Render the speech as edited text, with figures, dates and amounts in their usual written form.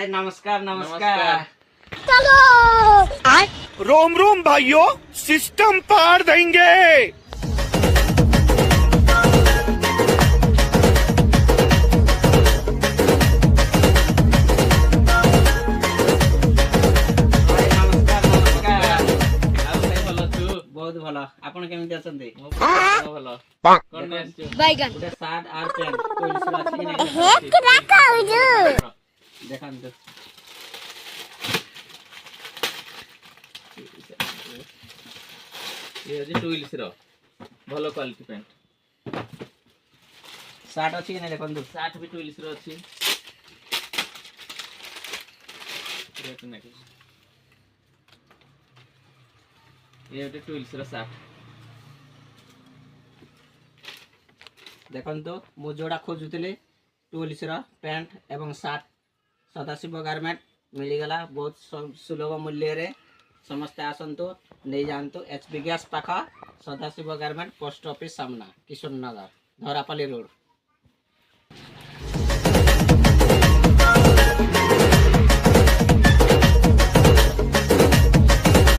नमस्कार नमस्कार। चलो रोम रोम भाइयों, सिस्टम पार देंगे। नमस्कार नमस्कार। ଆଉ ଭାଇ ଭଲ ଅଛୁ? ବହୁତ ଭଲ। ଆପଣ କେମିତି ଅଛନ୍ତି? ମୁଁ ଭଲ ଭଲ। କଣ ନେଇ ଆସିଛୁ? बैगन ଗୋଟେ ସାର୍ଟ ଆଉ ପ୍ୟାଣ୍ଟ ପୋଲିସର ଅଛି କି ନାହିଁ? ଦେଖନ୍ତୁ। ଇଏ ହଉଛି ଟୁଇଲ୍ସ ର ଭଲ କ୍ୱାଲିଟି ପ୍ୟାଣ୍ଟ। ସାର୍ଟ ଅଛି କି ନାହିଁ ଦେଖନ୍ତୁ। ସାର୍ଟ ବି ଟୁଇଲ୍ସ ର ଅଛି। ଇଏ ଗୋଟେ ଟୁଇଲ୍ସ ର ସାର୍ଟ। ଦେଖନ୍ତୁ ମୁଁ ଯୋଉଟା ଖୋଜୁଥିଲି ଟୁଇଲ୍ସର ପ୍ୟାଣ୍ଟ ଏବଂ ସାର୍ଟ ସଦାଶିବ ଗାର୍ମେଣ୍ଟ ମିଳିଗଲା ବହୁତ ସୁଲଭ ମୂଲ୍ୟରେ। ସମସ୍ତେ ଆସନ୍ତୁ ନେଇଯାଆନ୍ତୁ। ଏଚ୍ ପି ଗ୍ୟାସ୍ ପାଖ ସଦାଶିବ ଗାର୍ମେଣ୍ଟ ପୋଷ୍ଟ ଅଫିସ୍ ସାମ୍ନା କିଶୋର ନଗର ଧରାପାଲି ରୋଡ଼।